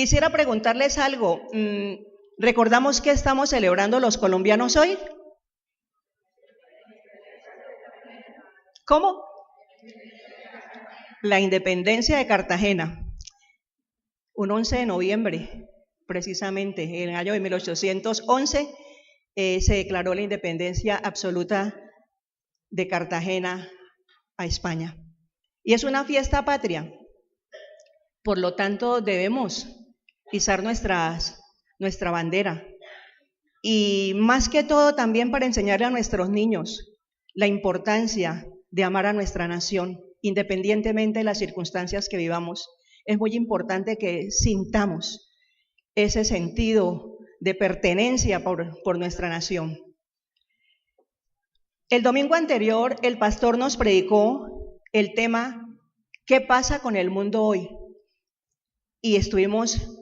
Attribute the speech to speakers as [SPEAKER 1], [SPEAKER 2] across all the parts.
[SPEAKER 1] Quisiera preguntarles algo. ¿Recordamos qué estamos celebrando los colombianos hoy? ¿Cómo? La independencia de Cartagena. Un 11 de noviembre, precisamente, en el año de 1811, se declaró la independencia absoluta de Cartagena a España. Y es una fiesta patria. Por lo tanto, debemos izar nuestra bandera. Y más que todo, también para enseñarle a nuestros niños la importancia de amar a nuestra nación, independientemente de las circunstancias que vivamos. Es muy importante que sintamos ese sentido de pertenencia por nuestra nación. El domingo anterior, el pastor nos predicó el tema ¿qué pasa con el mundo hoy? Y estuvimos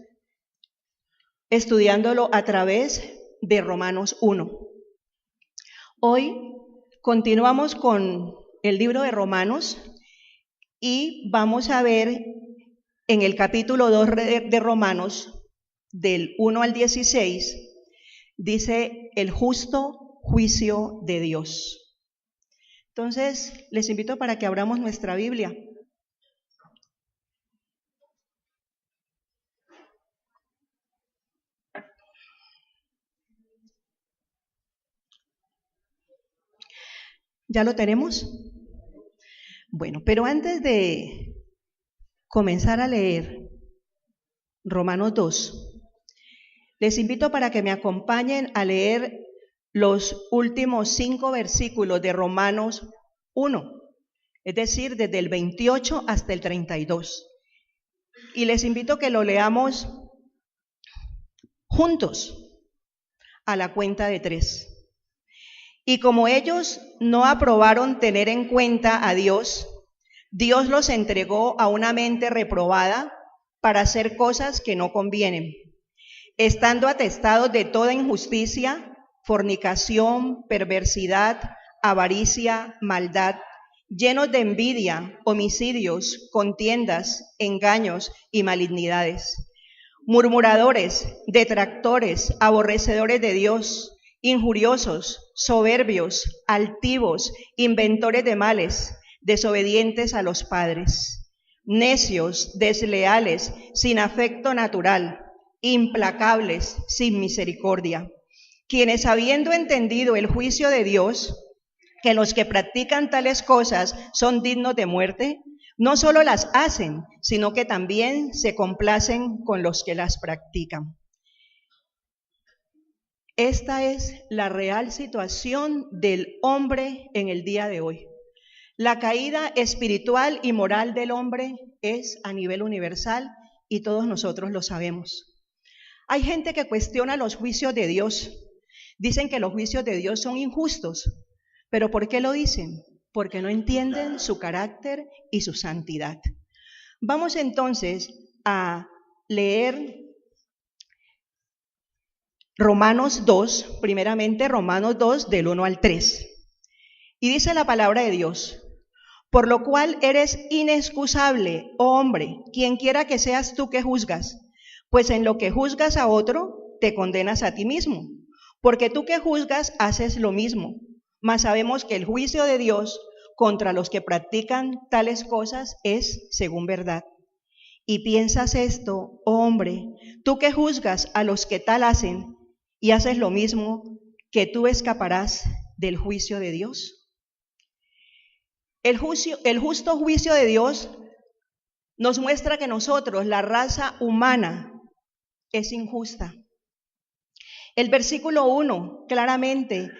[SPEAKER 1] estudiándolo a través de Romanos 1. Hoy continuamos con el libro de Romanos y vamos a ver en el capítulo 2 de Romanos, del 1 al 16, dice el justo juicio de Dios. Entonces, les invito para que abramos nuestra Biblia. ¿Ya lo tenemos? Bueno, pero antes de comenzar a leer Romanos 2, les invito para que me acompañen a leer los últimos 5 versículos de Romanos 1, es decir, desde el 28 hasta el 32. Y les invito a que lo leamos juntos a la cuenta de 3. Y como ellos no aprobaron tener en cuenta a Dios, Dios los entregó a una mente reprobada para hacer cosas que no convienen, estando atestados de toda injusticia, fornicación, perversidad, avaricia, maldad, llenos de envidia, homicidios, contiendas, engaños y malignidades, murmuradores, detractores, aborrecedores de Dios, injuriosos, soberbios, altivos, inventores de males, desobedientes a los padres, necios, desleales, sin afecto natural, implacables, sin misericordia, quienes habiendo entendido el juicio de Dios, que los que practican tales cosas son dignos de muerte, no solo las hacen, sino que también se complacen con los que las practican. Esta es la real situación del hombre en el día de hoy. La caída espiritual y moral del hombre es a nivel universal y todos nosotros lo sabemos. Hay gente que cuestiona los juicios de Dios. Dicen que los juicios de Dios son injustos. ¿Pero por qué lo dicen? Porque no entienden su carácter y su santidad. Vamos entonces a leer Romanos 2, primeramente Romanos 2 del 1 al 3. Y dice la palabra de Dios: por lo cual eres inexcusable, oh hombre, quien quiera que seas tú que juzgas, pues en lo que juzgas a otro, te condenas a ti mismo, porque tú que juzgas haces lo mismo, mas sabemos que el juicio de Dios contra los que practican tales cosas es según verdad. Y piensas esto, oh hombre, tú que juzgas a los que tal hacen, y haces lo mismo, que tú escaparás del juicio de Dios. El justo juicio de Dios nos muestra que nosotros, la raza humana, es injusta. El versículo 1 claramente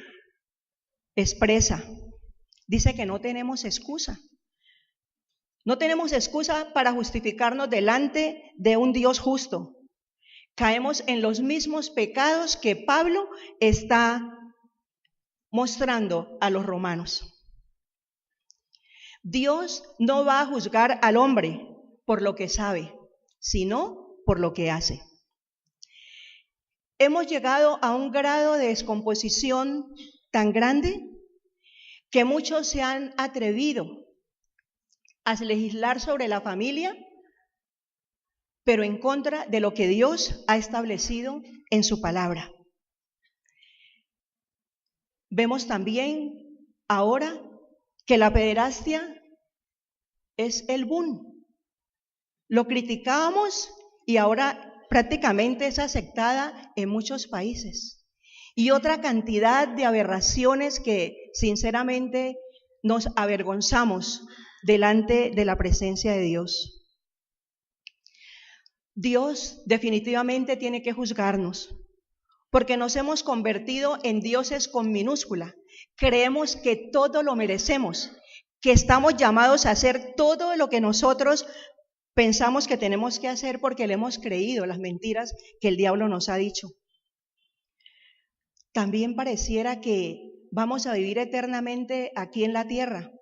[SPEAKER 1] expresa, dice que no tenemos excusa. No tenemos excusa para justificarnos delante de un Dios justo. Caemos en los mismos pecados que Pablo está mostrando a los romanos. Dios no va a juzgar al hombre por lo que sabe, sino por lo que hace. Hemos llegado a un grado de descomposición tan grande que muchos se han atrevido a legislar sobre la familia pero en contra de lo que Dios ha establecido en su palabra. Vemos también ahora que la pederastia es el boom. Lo criticábamos y ahora prácticamente es aceptada en muchos países. Y otra cantidad de aberraciones que sinceramente nos avergonzamos delante de la presencia de Dios. Dios definitivamente tiene que juzgarnos, porque nos hemos convertido en dioses con minúscula. Creemos que todo lo merecemos, que estamos llamados a hacer todo lo que nosotros pensamos que tenemos que hacer porque le hemos creído las mentiras que el diablo nos ha dicho. También pareciera que vamos a vivir eternamente aquí en la tierra,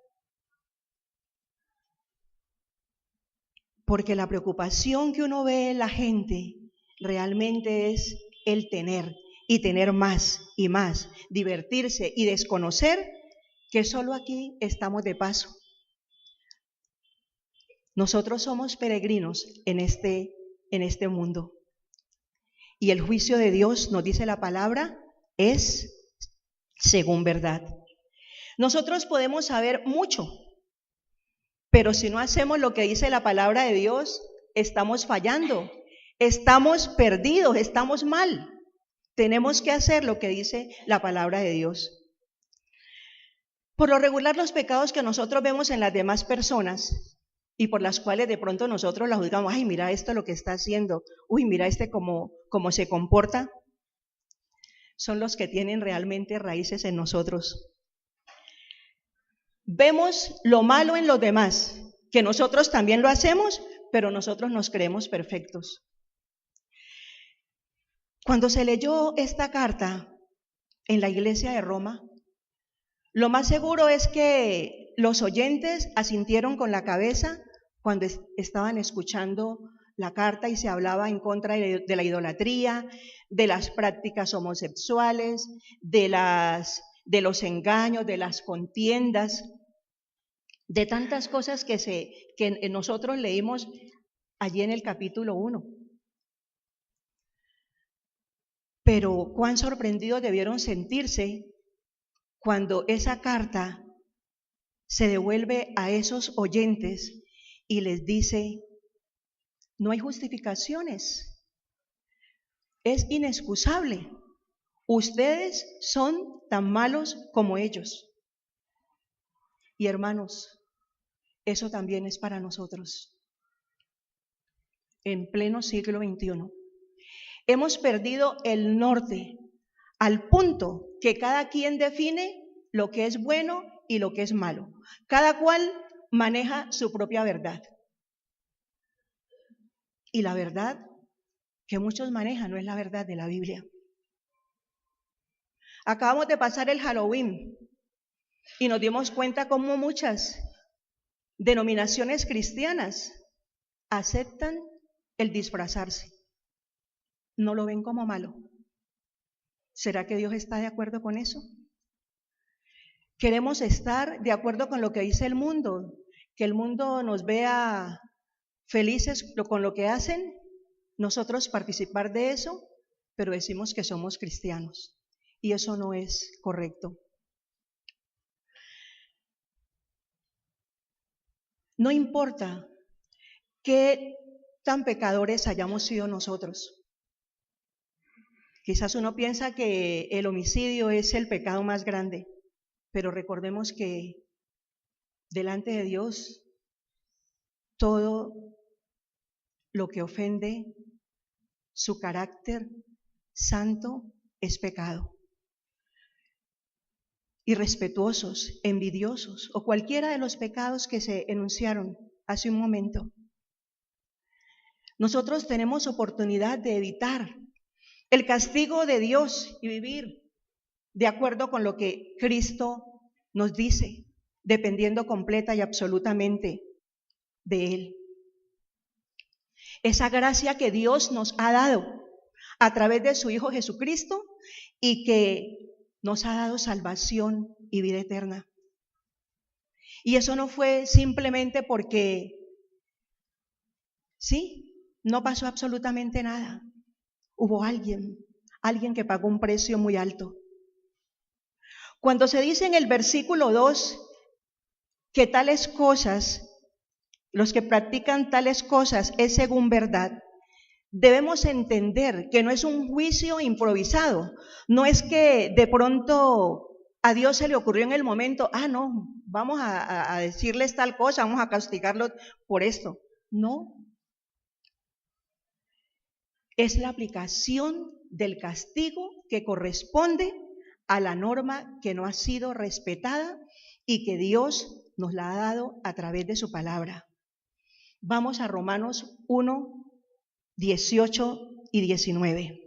[SPEAKER 1] porque la preocupación que uno ve en la gente realmente es el tener y tener más y más, divertirse y desconocer que solo aquí estamos de paso. Nosotros somos peregrinos en este mundo. Y el juicio de Dios, nos dice la palabra, es según verdad. Nosotros podemos saber mucho, pero si no hacemos lo que dice la palabra de Dios, estamos fallando, estamos perdidos, estamos mal. Tenemos que hacer lo que dice la palabra de Dios. Por lo regular, los pecados que nosotros vemos en las demás personas y por las cuales de pronto nosotros la juzgamos, ay, mira esto lo que está haciendo, uy, mira cómo se comporta, son los que tienen realmente raíces en nosotros. Vemos lo malo en los demás, que nosotros también lo hacemos, pero nosotros nos creemos perfectos. Cuando se leyó esta carta en la iglesia de Roma, lo más seguro es que los oyentes asintieron con la cabeza cuando estaban escuchando la carta y se hablaba en contra de la idolatría, de las prácticas homosexuales, de los engaños, de las contiendas, de tantas cosas que nosotros leímos allí en el capítulo 1. Pero cuán sorprendidos debieron sentirse cuando esa carta se devuelve a esos oyentes y les dice, no hay justificaciones, es inexcusable, ustedes son tan malos como ellos. Y hermanos, eso también es para nosotros. En pleno siglo XXI, hemos perdido el norte al punto que cada quien define lo que es bueno y lo que es malo. Cada cual maneja su propia verdad. Y la verdad que muchos manejan no es la verdad de la Biblia. Acabamos de pasar el Halloween y nos dimos cuenta cómo muchas denominaciones cristianas aceptan el disfrazarse. No lo ven como malo. ¿Será que Dios está de acuerdo con eso? Queremos estar de acuerdo con lo que dice el mundo, que el mundo nos vea felices con lo que hacen, nosotros participar de eso, pero decimos que somos cristianos y eso no es correcto. No importa qué tan pecadores hayamos sido nosotros. Quizás uno piensa que el homicidio es el pecado más grande, pero recordemos que delante de Dios todo lo que ofende su carácter santo es pecado. Irrespetuosos, envidiosos o cualquiera de los pecados que se enunciaron hace un momento. Nosotros tenemos oportunidad de evitar el castigo de Dios y vivir de acuerdo con lo que Cristo nos dice, dependiendo completa y absolutamente de Él. Esa gracia que Dios nos ha dado a través de su Hijo Jesucristo y que nos ha dado salvación y vida eterna. Y eso no fue simplemente porque, sí, no pasó absolutamente nada. Hubo alguien que pagó un precio muy alto. Cuando se dice en el versículo 2 que tales cosas, los que practican tales cosas es según verdad, debemos entender que no es un juicio improvisado, no es que de pronto a Dios se le ocurrió en el momento, no, vamos a decirles tal cosa, vamos a castigarlo por esto. No, es la aplicación del castigo que corresponde a la norma que no ha sido respetada y que Dios nos la ha dado a través de su palabra. Vamos a Romanos 1, 18 y 19.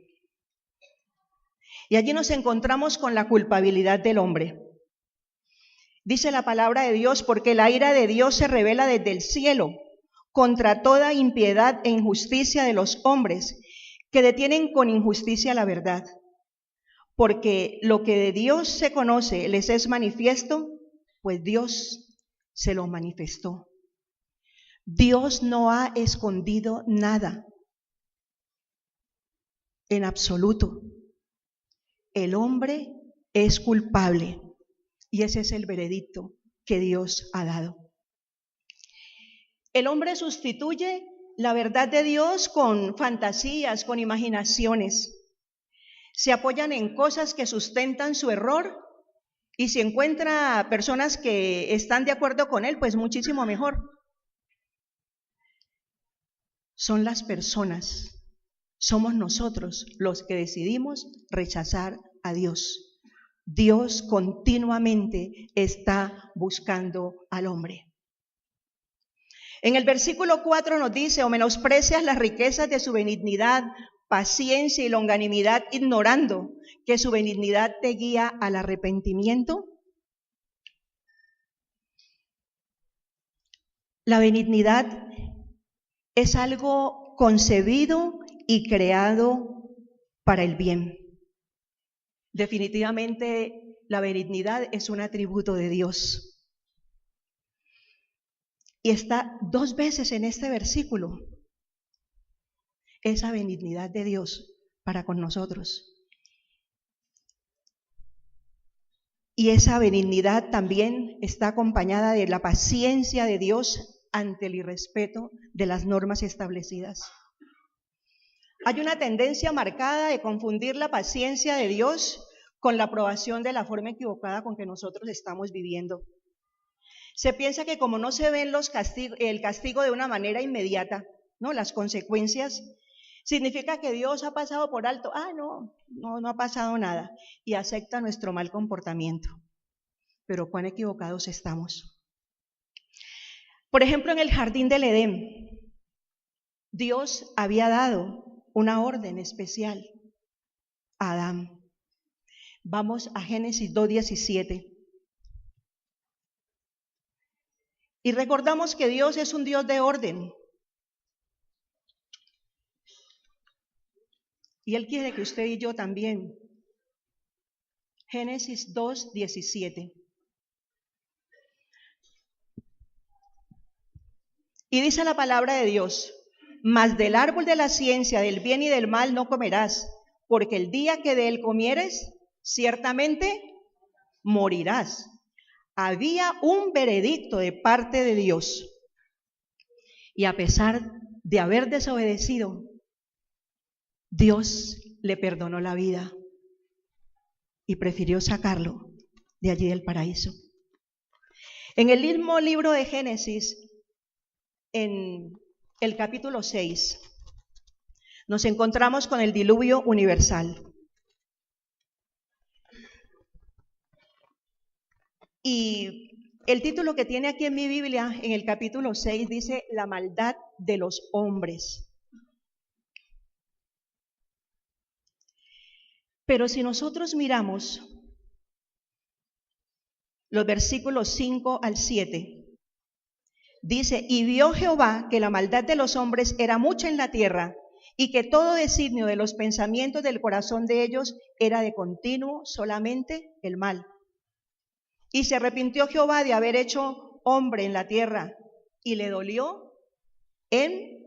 [SPEAKER 1] Y allí nos encontramos con la culpabilidad del hombre. Dice la palabra de Dios, porque la ira de Dios se revela desde el cielo contra toda impiedad e injusticia de los hombres que detienen con injusticia la verdad. Porque lo que de Dios se conoce les es manifiesto, pues Dios se lo manifestó. Dios no ha escondido nada, en absoluto. El hombre es culpable y ese es el veredicto que Dios ha dado. El hombre sustituye la verdad de Dios con fantasías, con imaginaciones. Se apoyan en cosas que sustentan su error y si encuentra personas que están de acuerdo con él, pues muchísimo mejor. Son las personas, somos nosotros los que decidimos rechazar a Dios. Dios continuamente está buscando al hombre. En el versículo 4 nos dice, o menosprecias las riquezas de su benignidad, paciencia y longanimidad, ignorando que su benignidad te guía al arrepentimiento. La benignidad es algo concebido y creado para el bien. Definitivamente la benignidad es un atributo de Dios. Y está 2 veces en este versículo esa benignidad de Dios para con nosotros. Y esa benignidad también está acompañada de la paciencia de Dios ante el irrespeto de las normas establecidas. Hay una tendencia marcada de confundir la paciencia de Dios con la aprobación de la forma equivocada con que nosotros estamos viviendo. Se piensa que como no se ven el castigo de una manera inmediata, ¿no? Las consecuencias, significa que Dios ha pasado por alto. No ha pasado nada. Y acepta nuestro mal comportamiento. Pero cuán equivocados estamos. Por ejemplo, en el jardín del Edén, Dios había dado una orden especial a Adán. Vamos a Génesis 2:17. Y recordamos que Dios es un Dios de orden. Y Él quiere que usted y yo también. Génesis 2:17. Y dice la palabra de Dios, mas del árbol de la ciencia del bien y del mal no comerás, porque el día que de él comieres, ciertamente morirás. Había un veredicto de parte de Dios. Y a pesar de haber desobedecido, Dios le perdonó la vida y prefirió sacarlo de allí del paraíso. En el mismo libro de Génesis, en el capítulo 6, nos encontramos con el diluvio universal. Y el título que tiene aquí en mi Biblia, en el capítulo 6, dice la maldad de los hombres. Pero si nosotros miramos los versículos 5 al 7, dice, y vio Jehová que la maldad de los hombres era mucha en la tierra, y que todo designio de los pensamientos del corazón de ellos era de continuo solamente el mal. Y se arrepintió Jehová de haber hecho hombre en la tierra, y le dolió en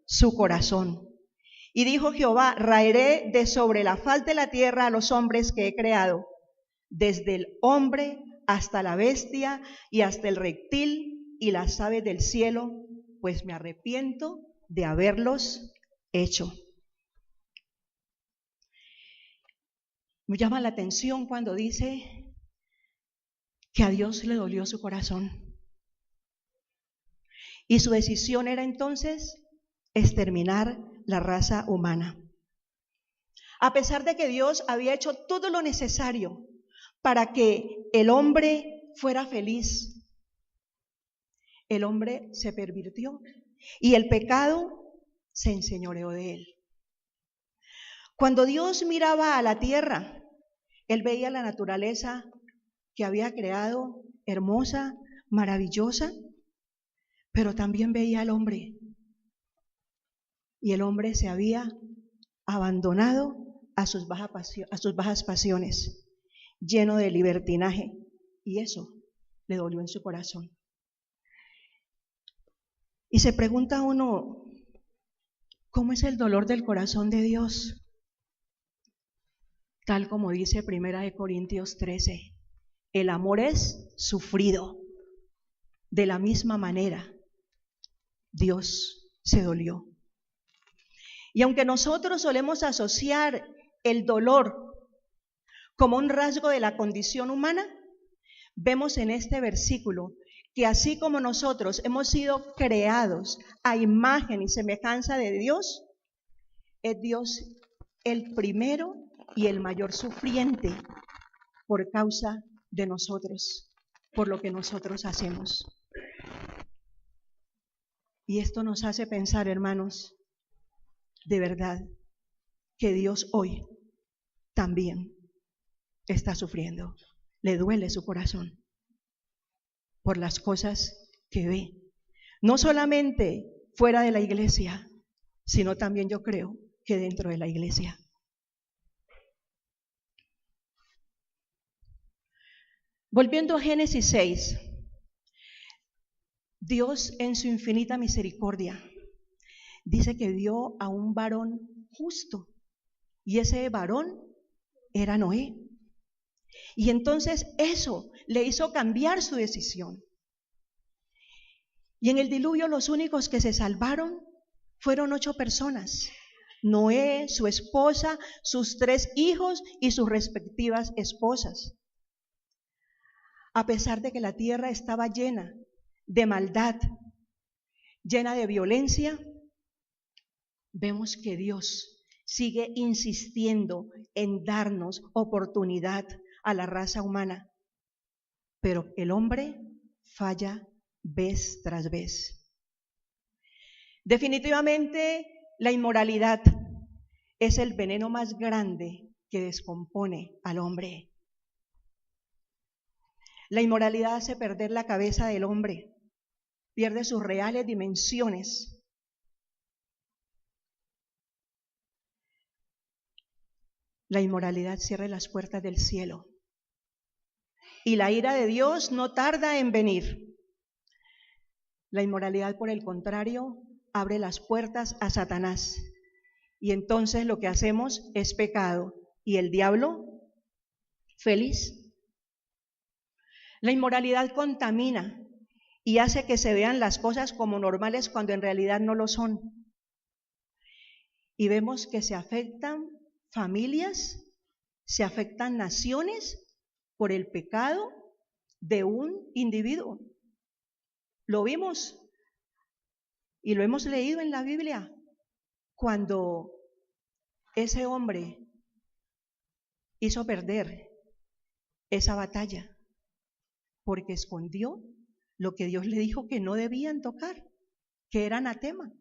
[SPEAKER 1] su corazón. Y dijo Jehová, raeré de sobre la faz de la tierra a los hombres que he creado, desde el hombre hasta la bestia y hasta el reptil y las aves del cielo, pues me arrepiento de haberlos hecho. Me llama la atención cuando dice que a Dios le dolió su corazón. Y su decisión era entonces exterminar la raza humana. A pesar de que Dios había hecho todo lo necesario para que el hombre fuera feliz, el hombre se pervirtió y el pecado se enseñoreó de él. Cuando Dios miraba a la tierra, Él veía la naturaleza que había creado, hermosa, maravillosa, pero también veía al hombre. Y el hombre se había abandonado a sus bajas pasiones, lleno de libertinaje, y eso le dolió en su corazón. Y se pregunta uno, ¿cómo es el dolor del corazón de Dios? Tal como dice 1 Corintios 13, el amor es sufrido. De la misma manera, Dios se dolió. Y aunque nosotros solemos asociar el dolor como un rasgo de la condición humana, vemos en este versículo que así como nosotros hemos sido creados a imagen y semejanza de Dios, es Dios el primero y el mayor sufriente por causa de nosotros, por lo que nosotros hacemos. Y esto nos hace pensar, hermanos, de verdad, que Dios hoy también está sufriendo. Le duele su corazón por las cosas que ve. No solamente fuera de la iglesia, sino también yo creo que dentro de la iglesia. Volviendo a Génesis 6, Dios en su infinita misericordia dice que vio a un varón justo y ese varón era Noé. Y entonces eso le hizo cambiar su decisión. Y en el diluvio los únicos que se salvaron fueron 8 personas. Noé, su esposa, sus 3 hijos y sus respectivas esposas. A pesar de que la tierra estaba llena de maldad, llena de violencia, vemos que Dios sigue insistiendo en darnos oportunidad a la raza humana, pero el hombre falla vez tras vez. Definitivamente, la inmoralidad es el veneno más grande que descompone al hombre. La inmoralidad hace perder la cabeza del hombre, pierde sus reales dimensiones. La inmoralidad cierra las puertas del cielo. Y la ira de Dios no tarda en venir. La inmoralidad, por el contrario, abre las puertas a Satanás. Y entonces lo que hacemos es pecado. ¿Y el diablo? Feliz. La inmoralidad contamina y hace que se vean las cosas como normales cuando en realidad no lo son. Y vemos que se afectan familias, se afectan naciones por el pecado de un individuo. Lo vimos y lo hemos leído en la Biblia cuando ese hombre hizo perder esa batalla porque escondió lo que Dios le dijo que no debían tocar, que era anatema,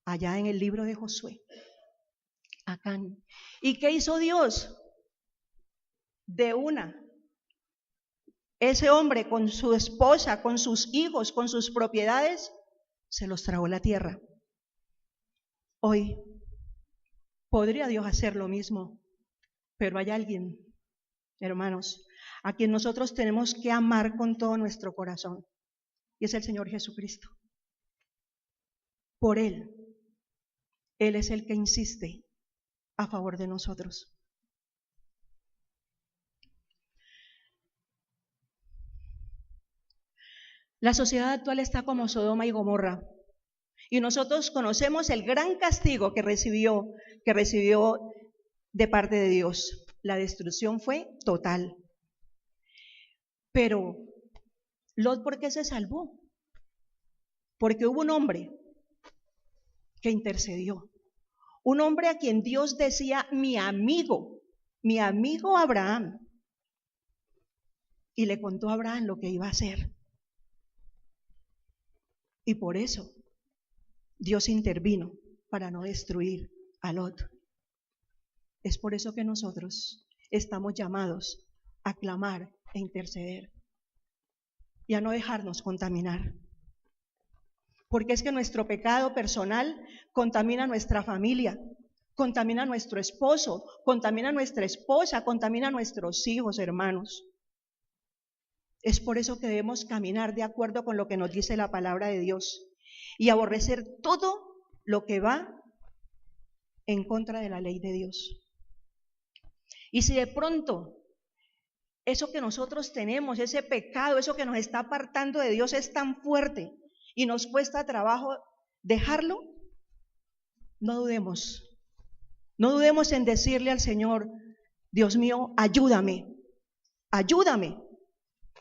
[SPEAKER 1] allá en el libro de Josué, Acán. ¿Y qué hizo Dios? De una, ese hombre con su esposa, con sus hijos, con sus propiedades, se los tragó la tierra. Hoy podría Dios hacer lo mismo, pero hay alguien, hermanos, a quien nosotros tenemos que amar con todo nuestro corazón, y es el Señor Jesucristo. por Él. Él es el que insiste a favor de nosotros. La sociedad actual está como Sodoma y Gomorra. Y nosotros conocemos el gran castigo que recibió de parte de Dios. La destrucción fue total. Pero Lot, ¿por qué se salvó? Porque hubo un hombre que intercedió. Un hombre a quien Dios decía, mi amigo Abraham. Y le contó a Abraham lo que iba a hacer. Y por eso Dios intervino para no destruir a Lot. Es por eso que nosotros estamos llamados a clamar e interceder y a no dejarnos contaminar. Porque es que nuestro pecado personal contamina a nuestra familia, contamina a nuestro esposo, contamina a nuestra esposa, contamina a nuestros hijos, hermanos. Es por eso que debemos caminar de acuerdo con lo que nos dice la palabra de Dios y aborrecer todo lo que va en contra de la ley de Dios. Y si de pronto eso que nosotros tenemos, ese pecado, eso que nos está apartando de Dios es tan fuerte y nos cuesta trabajo dejarlo, no dudemos en decirle al Señor, Dios mío, ayúdame.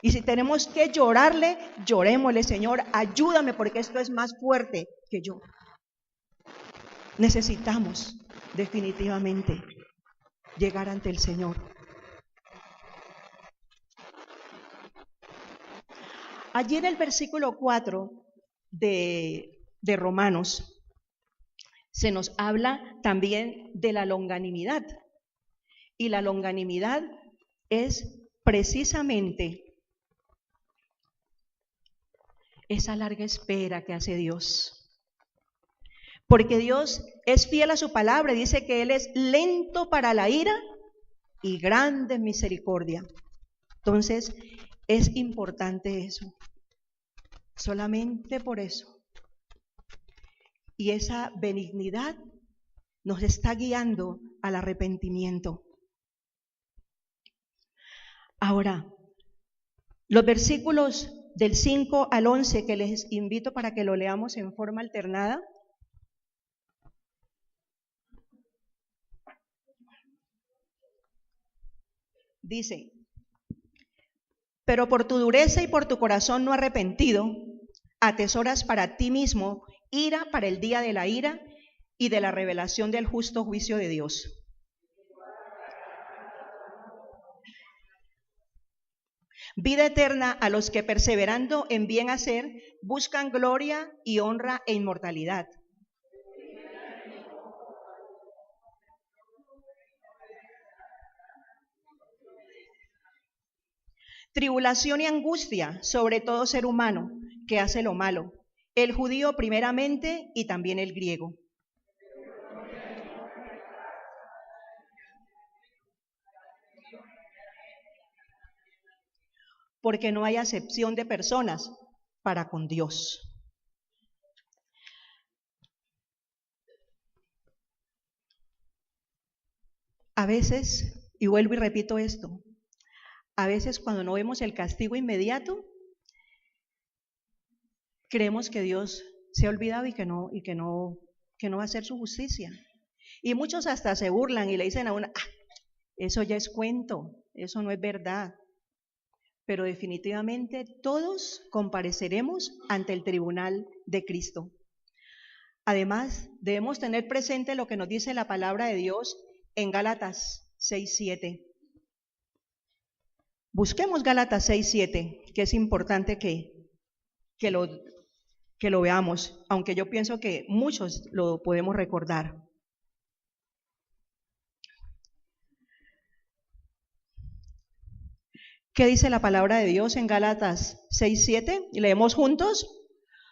[SPEAKER 1] Y si tenemos que llorarle, llorémosle, Señor, ayúdame porque esto es más fuerte que yo. Necesitamos definitivamente llegar ante el Señor. Allí en el versículo 4 de Romanos se nos habla también de la longanimidad. Y la longanimidad es precisamente esa larga espera que hace Dios. Porque Dios es fiel a su palabra, dice que Él es lento para la ira y grande en misericordia. Entonces, es importante eso, solamente por eso. Y esa benignidad nos está guiando al arrepentimiento. Ahora, los versículos del 5 al 11 que les invito para que lo leamos en forma alternada. Dice, pero por tu dureza y por tu corazón no arrepentido, atesoras para ti mismo ira para el día de la ira y de la revelación del justo juicio de Dios. Vida eterna a los que perseverando en bien hacer buscan gloria y honra e inmortalidad. Tribulación y angustia sobre todo ser humano que hace lo malo, el judío primeramente y también el griego. Porque no hay acepción de personas para con Dios. A veces, y vuelvo y repito esto, a veces cuando no vemos el castigo inmediato, creemos que Dios se ha olvidado y que no va a hacer su justicia. Y muchos hasta se burlan y le dicen a uno, eso ya es cuento, eso no es verdad. Pero definitivamente todos compareceremos ante el tribunal de Cristo. Además, debemos tener presente lo que nos dice la palabra de Dios en Gálatas 6:7. Busquemos Gálatas 6:7, que es importante que lo veamos, aunque yo pienso que muchos lo podemos recordar. ¿Qué dice la palabra de Dios en Gálatas 6:7? Y leemos juntos.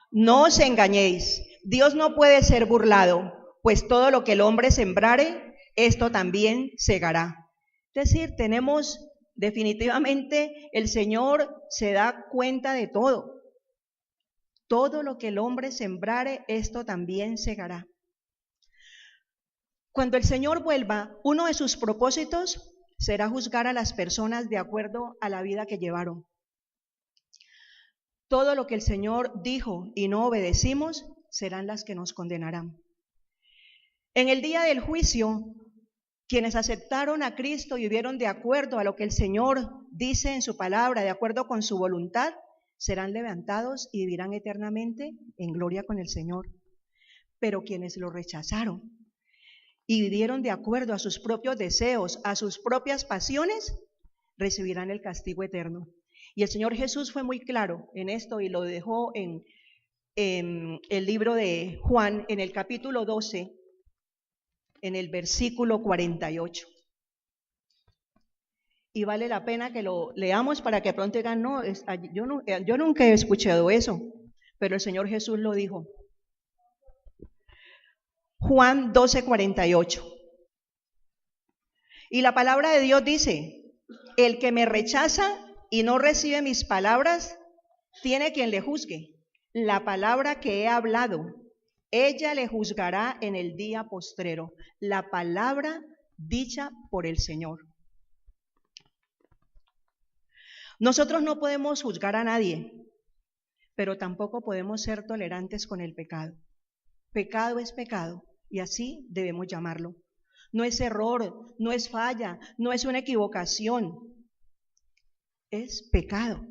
[SPEAKER 1] No os engañéis, Dios no puede ser burlado, pues todo lo que el hombre sembrare, esto también segará. Es decir, tenemos definitivamente, el Señor se da cuenta de todo. Todo lo que el hombre sembrare, esto también segará. Cuando el Señor vuelva, uno de sus propósitos será juzgar a las personas de acuerdo a la vida que llevaron. Todo lo que el Señor dijo y no obedecimos serán las que nos condenarán. En el día del juicio, quienes aceptaron a Cristo y vivieron de acuerdo a lo que el Señor dice en su palabra, de acuerdo con su voluntad, serán levantados y vivirán eternamente en gloria con el Señor. Pero quienes lo rechazaron y vivieron de acuerdo a sus propios deseos, a sus propias pasiones, recibirán el castigo eterno. Y el Señor Jesús fue muy claro en esto y lo dejó en el libro de Juan, en el capítulo 12, en el versículo 48. Y vale la pena que lo leamos para que pronto digan, no, yo nunca he escuchado eso, pero el Señor Jesús lo dijo. Juan 12, 48. Y la palabra de Dios dice, el que me rechaza y no recibe mis palabras, tiene quien le juzgue. La palabra que he hablado, ella le juzgará en el día postrero. La palabra dicha por el Señor. Nosotros no podemos juzgar a nadie, pero tampoco podemos ser tolerantes con el pecado. Pecado es pecado y así debemos llamarlo. No es error, no es falla, no es una equivocación. Es pecado.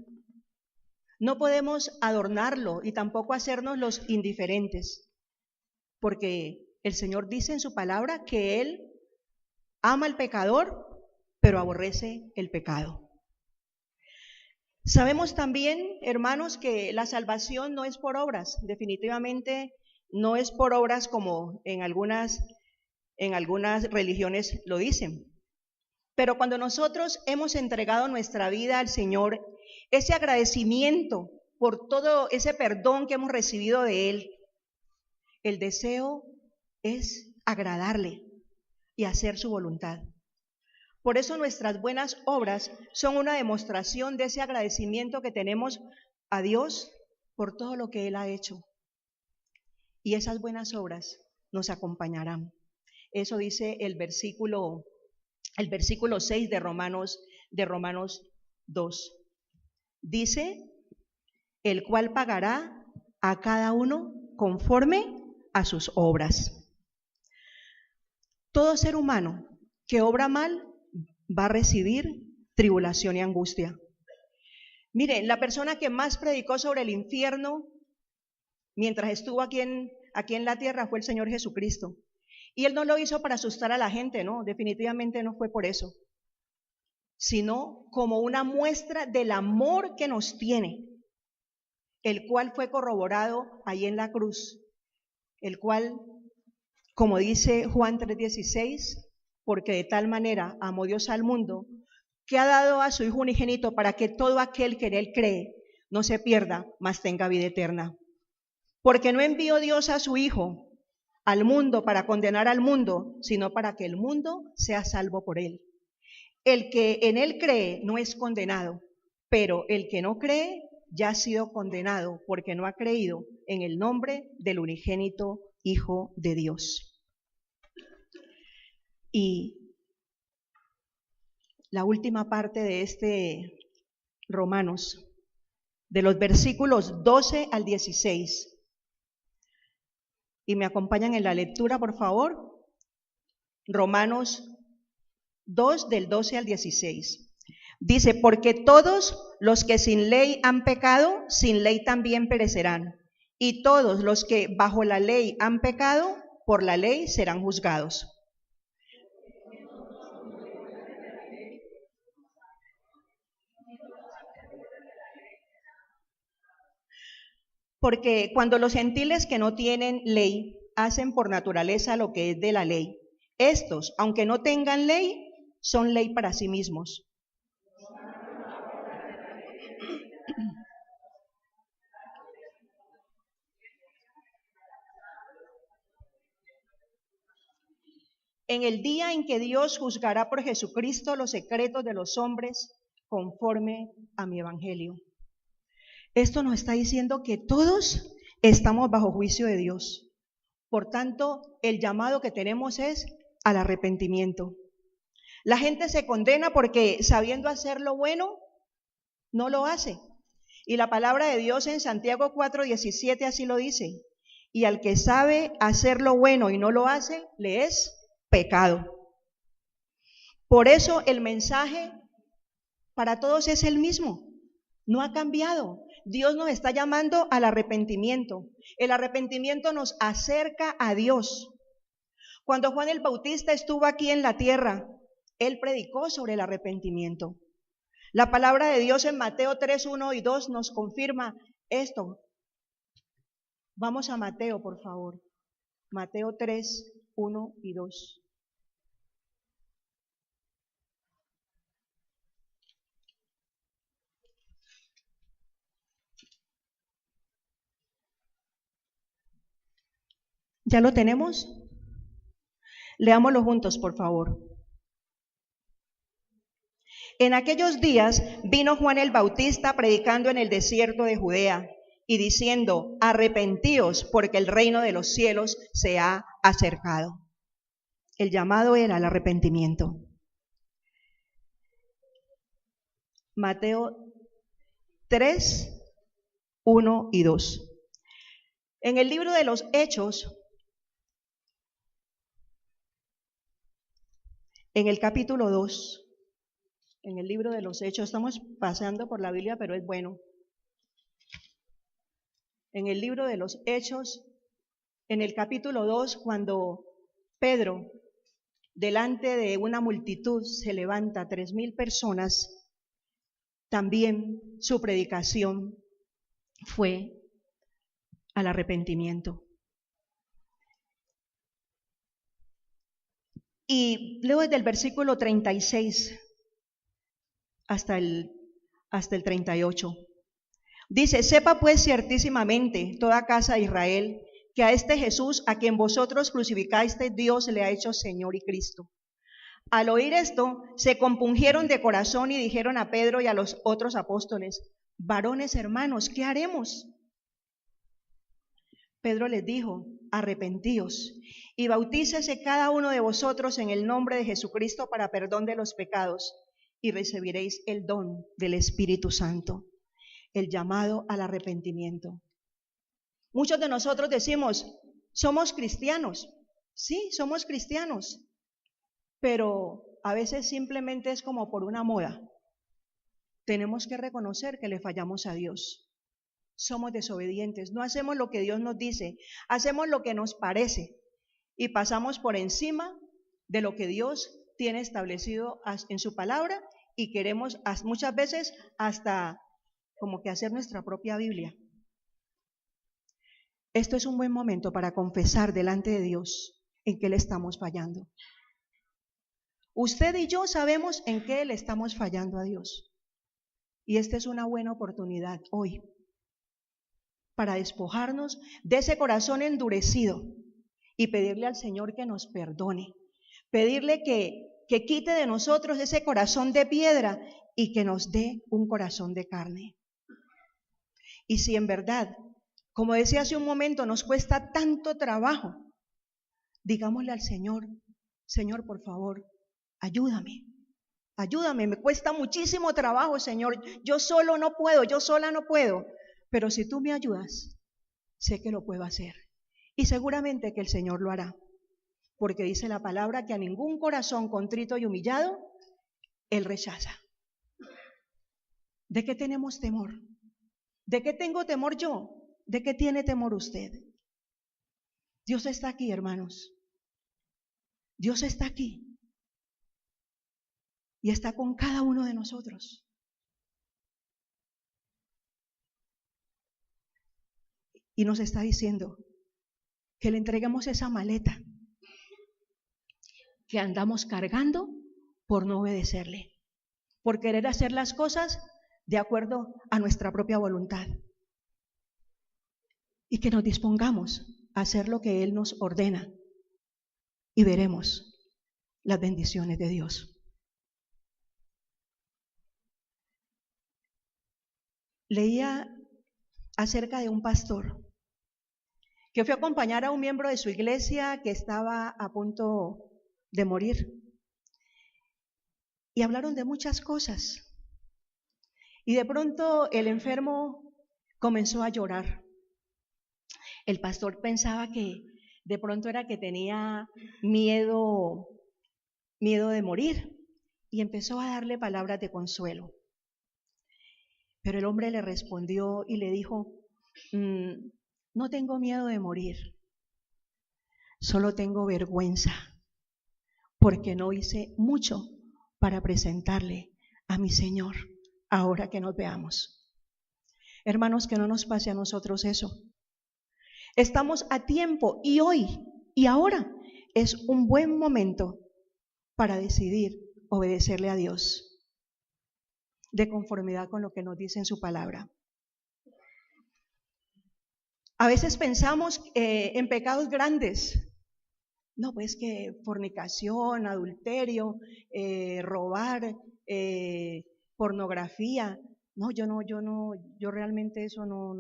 [SPEAKER 1] No podemos adornarlo y tampoco hacernos los indiferentes, porque el Señor dice en su palabra que Él ama al pecador, pero aborrece el pecado. Sabemos también, hermanos, que la salvación no es por obras, definitivamente no es por obras como en algunas religiones lo dicen. Pero cuando nosotros hemos entregado nuestra vida al Señor, ese agradecimiento por todo ese perdón que hemos recibido de Él, el deseo es agradarle y hacer su voluntad. Por eso nuestras buenas obras son una demostración de ese agradecimiento que tenemos a Dios por todo lo que Él ha hecho. Y esas buenas obras nos acompañarán. Eso dice el versículo 6 de Romanos 2. Dice, el cual pagará a cada uno conforme a sus obras. Todo ser humano que obra mal va a recibir tribulación y angustia. Miren, la persona que más predicó sobre el infierno mientras estuvo aquí en la tierra fue el Señor Jesucristo. Y Él no lo hizo para asustar a la gente, no, definitivamente no fue por eso, sino como una muestra del amor que nos tiene, el cual fue corroborado ahí en la cruz, el cual, como dice Juan 3:16, porque de tal manera amó Dios al mundo, que ha dado a su Hijo unigénito para que todo aquel que en Él cree no se pierda, mas tenga vida eterna. Porque no envió Dios a su Hijo al mundo para condenar al mundo, sino para que el mundo sea salvo por Él. El que en Él cree no es condenado, pero el que no cree ya ha sido condenado porque no ha creído en el nombre del unigénito Hijo de Dios. Y la última parte de este Romanos, de los versículos 12 al 16. Y me acompañan en la lectura, por favor. Romanos 2, del 12 al 16. Dice, porque todos los que sin ley han pecado, sin ley también perecerán. Y todos los que bajo la ley han pecado, por la ley serán juzgados. Porque cuando los gentiles que no tienen ley hacen por naturaleza lo que es de la ley, estos, aunque no tengan ley, son ley para sí mismos. En el día en que Dios juzgará por Jesucristo los secretos de los hombres conforme a mi evangelio. Esto nos está diciendo que todos estamos bajo juicio de Dios. Por tanto, el llamado que tenemos es al arrepentimiento. La gente se condena porque sabiendo hacer lo bueno, no lo hace. Y la palabra de Dios en Santiago 4:17 así lo dice. Y al que sabe hacer lo bueno y no lo hace, le es pecado. Por eso el mensaje para todos es el mismo. No ha cambiado. Dios nos está llamando al arrepentimiento. El arrepentimiento nos acerca a Dios. Cuando Juan el Bautista estuvo aquí en la tierra, él predicó sobre el arrepentimiento. La palabra de Dios en Mateo 3:1 y 2 nos confirma esto. Vamos a Mateo, por favor. Mateo 3:1 y 2. ¿Ya lo tenemos? Leámoslo juntos, por favor. En aquellos días vino Juan el Bautista predicando en el desierto de Judea y diciendo: arrepentíos, porque el reino de los cielos se ha acercado. El llamado era al arrepentimiento. Mateo 3:1 y 2. En el libro de los Hechos, en el capítulo 2, en el libro de los Hechos, estamos pasando por la Biblia, pero es bueno. En el libro de los Hechos, en el capítulo 2, cuando Pedro, delante de una multitud, se levanta, 3,000 personas, también su predicación fue al arrepentimiento. Y luego desde el versículo 36 hasta el 38. Dice: sepa pues ciertísimamente toda casa de Israel que a este Jesús, a quien vosotros crucificasteis, Dios le ha hecho Señor y Cristo. Al oír esto, se compungieron de corazón y dijeron a Pedro y a los otros apóstoles: varones hermanos, ¿qué haremos? Pedro les dijo: arrepentíos y bautícese cada uno de vosotros en el nombre de Jesucristo para perdón de los pecados, y recibiréis el don del Espíritu Santo. El llamado al arrepentimiento. Muchos de nosotros decimos: somos cristianos. Sí, somos cristianos, pero a veces simplemente es como por una moda. Tenemos que reconocer que le fallamos a Dios. Somos desobedientes, no hacemos lo que Dios nos dice, hacemos lo que nos parece y pasamos por encima de lo que Dios tiene establecido en su palabra, y queremos muchas veces hasta como que hacer nuestra propia Biblia. Esto es un buen momento para confesar delante de Dios en qué le estamos fallando. Usted y yo sabemos en qué le estamos fallando a Dios, y esta es una buena oportunidad hoy para despojarnos de ese corazón endurecido y pedirle al Señor que nos perdone, pedirle que quite de nosotros ese corazón de piedra y que nos dé un corazón de carne. Y si en verdad, como decía hace un momento, nos cuesta tanto trabajo, digámosle al Señor: Señor, por favor, ayúdame, me cuesta muchísimo trabajo, Señor, yo solo no puedo, yo sola no puedo. Pero si tú me ayudas, sé que lo puedo hacer. Y seguramente que el Señor lo hará. Porque dice la palabra que a ningún corazón contrito y humillado, Él rechaza. ¿De qué tenemos temor? ¿De qué tengo temor yo? ¿De qué tiene temor usted? Dios está aquí, hermanos. Dios está aquí. Y está con cada uno de nosotros. Y nos está diciendo que le entreguemos esa maleta que andamos cargando por no obedecerle, por querer hacer las cosas de acuerdo a nuestra propia voluntad, y que nos dispongamos a hacer lo que Él nos ordena, y veremos las bendiciones de Dios. Leía acerca de un pastor que fue a acompañar a un miembro de su iglesia que estaba a punto de morir. Y hablaron de muchas cosas. Y de pronto el enfermo comenzó a llorar. El pastor pensaba que de pronto era que tenía miedo de morir, y empezó a darle palabras de consuelo. Pero el hombre le respondió y le dijo, no tengo miedo de morir, solo tengo vergüenza, porque no hice mucho para presentarle a mi Señor ahora que nos veamos. Hermanos, que no nos pase a nosotros eso. Estamos a tiempo, y hoy y ahora es un buen momento para decidir obedecerle a Dios de conformidad con lo que nos dice en su palabra. A veces pensamos en pecados grandes. No, pues que fornicación, adulterio, robar, pornografía. No, yo realmente eso no,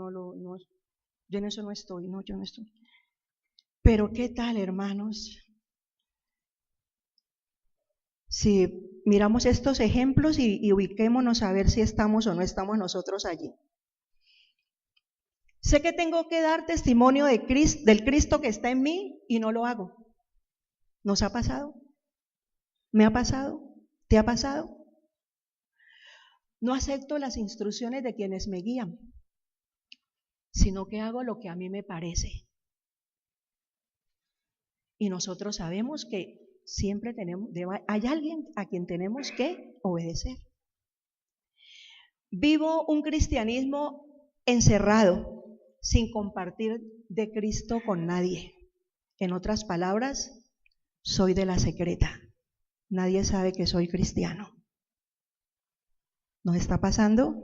[SPEAKER 1] yo en eso no estoy, no, yo no estoy. Pero ¿qué tal, hermanos? Si miramos estos ejemplos y ubiquémonos a ver si estamos o no estamos nosotros allí. Sé que tengo que dar testimonio de del Cristo que está en mí y no lo hago. ¿Nos ha pasado? ¿Me ha pasado? ¿Te ha pasado? No acepto las instrucciones de quienes me guían, sino que hago lo que a mí me parece. Y nosotros sabemos que siempre hay alguien a quien tenemos que obedecer. Vivo un cristianismo encerrado, sin compartir de Cristo con nadie. En otras palabras, soy de la secreta. Nadie sabe que soy cristiano. ¿Nos está pasando?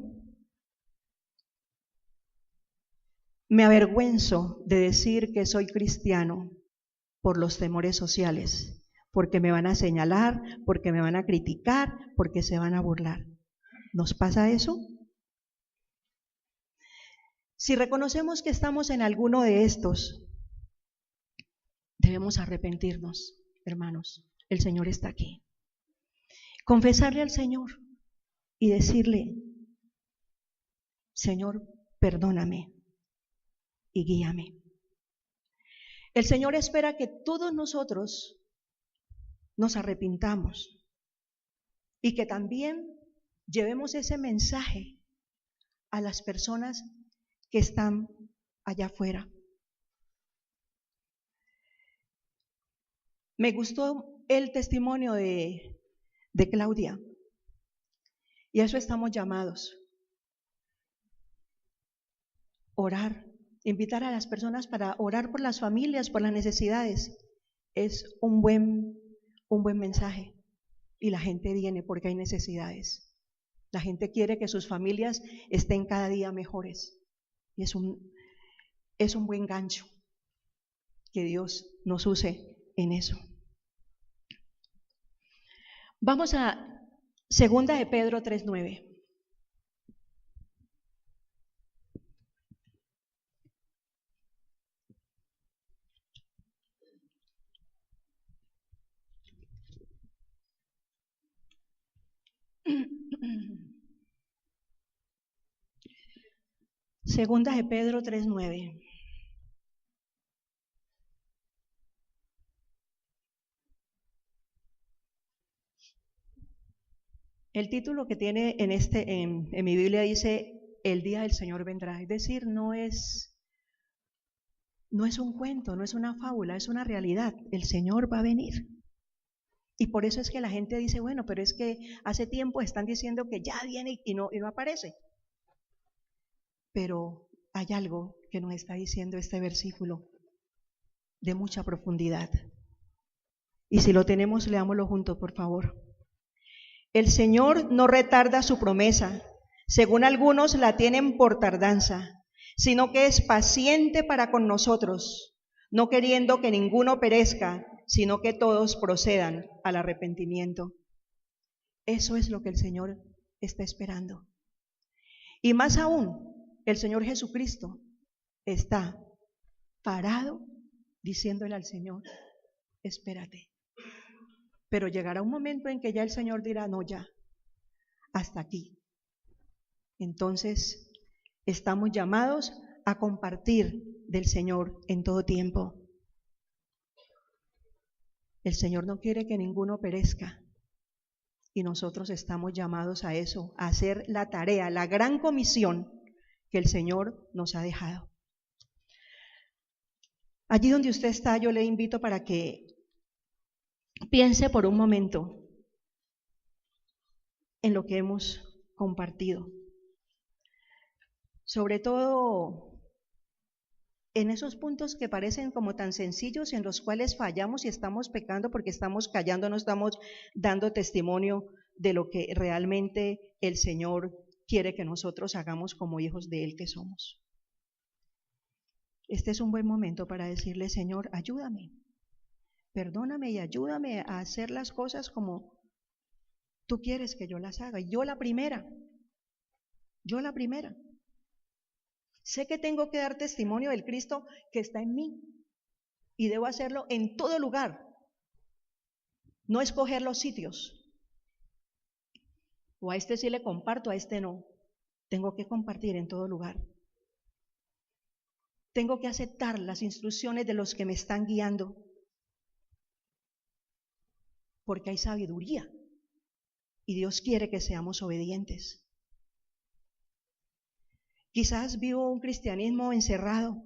[SPEAKER 1] Me avergüenzo de decir que soy cristiano por los temores sociales, porque me van a señalar, porque me van a criticar, porque se van a burlar. ¿Nos pasa eso? Si reconocemos que estamos en alguno de estos, debemos arrepentirnos, hermanos. El Señor está aquí. Confesarle al Señor y decirle, Señor, perdóname y guíame. El Señor espera que todos nosotros nos arrepintamos y que también llevemos ese mensaje a las personas que están allá afuera. Me gustó el testimonio de Claudia, y a eso estamos llamados. Orar, invitar a las personas para orar por las familias, por las necesidades, es un buen mensaje, y la gente viene porque hay necesidades. La gente quiere que sus familias estén cada día mejores, y es un buen gancho que Dios nos use en eso. Vamos a 2 de Pedro 3:9. Segunda de Pedro 3:9. El título que tiene en mi Biblia dice, el día del Señor vendrá. Es decir, no es un cuento, no es una fábula, es una realidad. El Señor va a venir. Y por eso es que la gente dice, bueno, pero es que hace tiempo están diciendo que ya viene y no aparece. Pero hay algo que nos está diciendo este versículo de mucha profundidad. Y si lo tenemos, leámoslo juntos, por favor. El Señor no retarda su promesa, según algunos la tienen por tardanza, sino que es paciente para con nosotros, no queriendo que ninguno perezca, sino que todos procedan al arrepentimiento. Eso es lo que el Señor está esperando. Y más aún, el Señor Jesucristo está parado diciéndole al Señor, espérate. Pero llegará un momento en que ya el Señor dirá, no, ya, hasta aquí. Entonces, estamos llamados a compartir del Señor en todo tiempo. El Señor no quiere que ninguno perezca y nosotros estamos llamados a eso, a hacer la tarea, la gran comisión que el Señor nos ha dejado. Allí donde usted está, yo le invito para que piense por un momento en lo que hemos compartido. Sobre todo en esos puntos que parecen como tan sencillos, en los cuales fallamos y estamos pecando porque estamos callando, no estamos dando testimonio de lo que realmente el Señor quiere que nosotros hagamos como hijos de Él que somos. Este es un buen momento para decirle, Señor, ayúdame, perdóname y ayúdame a hacer las cosas como tú quieres que yo las haga. Yo la primera. Sé que tengo que dar testimonio del Cristo que está en mí y debo hacerlo en todo lugar, no escoger los sitios. O a este sí le comparto, a este no. Tengo que compartir en todo lugar. Tengo que aceptar las instrucciones de los que me están guiando, porque hay sabiduría y Dios quiere que seamos obedientes. Quizás vivo un cristianismo encerrado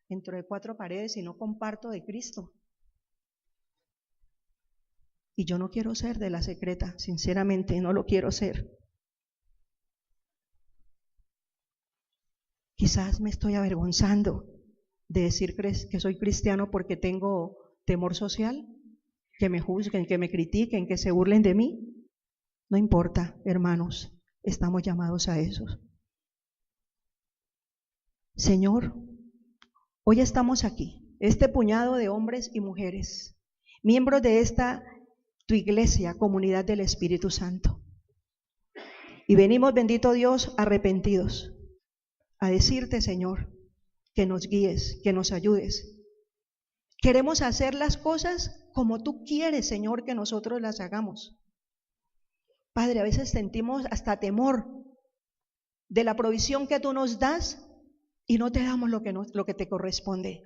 [SPEAKER 1] dentro de 4 paredes y no comparto de Cristo. Y yo no quiero ser de la secreta, sinceramente no lo quiero ser. Quizás me estoy avergonzando de decir que soy cristiano porque tengo temor social, que me juzguen, que me critiquen, que se burlen de mí. No importa, hermanos, estamos llamados a eso. Señor, hoy estamos aquí, este puñado de hombres y mujeres, miembros de esta tu iglesia, comunidad del Espíritu Santo. Y venimos, bendito Dios, arrepentidos, a decirte, Señor, que nos guíes, que nos ayudes. Queremos hacer las cosas como tú quieres, Señor, que nosotros las hagamos. Padre, a veces sentimos hasta temor de la provisión que tú nos das y no te damos lo que te corresponde.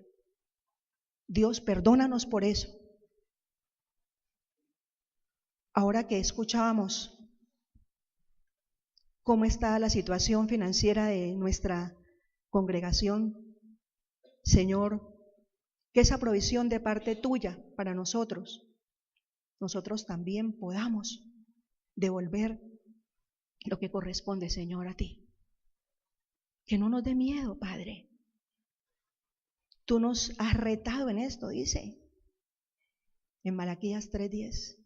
[SPEAKER 1] Dios, perdónanos por eso. Ahora que escuchábamos cómo está la situación financiera de nuestra congregación, Señor, que esa provisión de parte tuya para nosotros también podamos devolver lo que corresponde, Señor, a ti. Que no nos dé miedo, Padre. Tú nos has retado en esto, dice en Malaquías 3:10.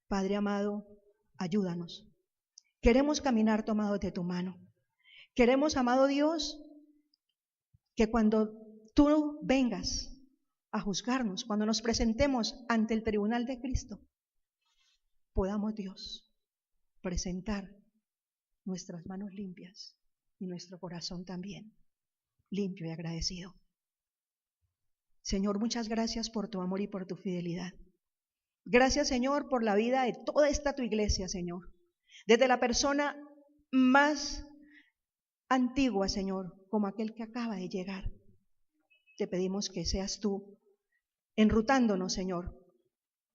[SPEAKER 1] Padre amado, ayúdanos. Queremos caminar tomados de tu mano. Queremos, amado Dios, que cuando tú vengas a juzgarnos, cuando nos presentemos ante el tribunal de Cristo, podamos, Dios, presentar nuestras manos limpias y nuestro corazón también limpio y agradecido. Señor, muchas gracias por tu amor y por tu fidelidad. Gracias, Señor, por la vida de toda esta tu iglesia, Señor. Desde la persona más antigua, Señor, como aquel que acaba de llegar. Te pedimos que seas tú enrutándonos, Señor,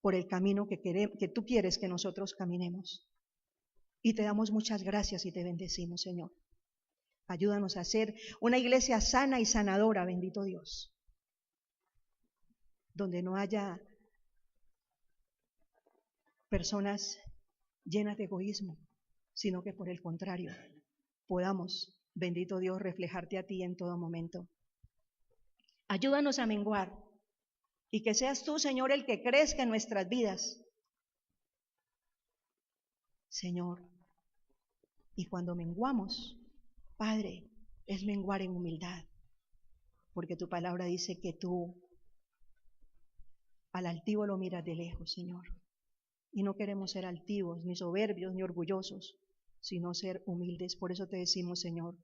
[SPEAKER 1] por el camino que tú quieres que nosotros caminemos. Y te damos muchas gracias y te bendecimos, Señor. Ayúdanos a ser una iglesia sana y sanadora, bendito Dios, donde no haya personas llenas de egoísmo, sino que por el contrario, podamos, bendito Dios, reflejarte a ti en todo momento. Ayúdanos a menguar y que seas tú, Señor, el que crezca en nuestras vidas, Señor. Y cuando menguamos, Padre, es menguar en humildad, porque tu palabra dice que tú al altivo lo miras de lejos, Señor. Y no queremos ser altivos, ni soberbios, ni orgullosos, sino ser humildes. Por eso te decimos, Señor,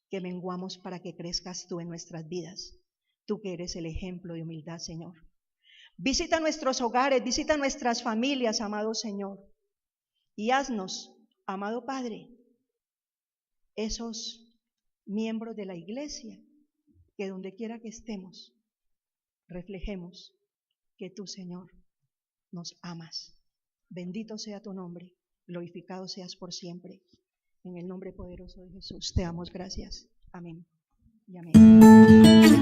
[SPEAKER 1] que menguamos para que crezcas tú en nuestras vidas. Tú que eres el ejemplo de humildad, Señor. Visita nuestros hogares, visita nuestras familias, amado Señor. Y haznos, amado Padre, esos miembros de la iglesia que donde quiera que estemos, reflejemos que tú, Señor, nos amas. Bendito sea tu nombre, glorificado seas por siempre. En el nombre poderoso de Jesús te damos gracias. Amén y amén.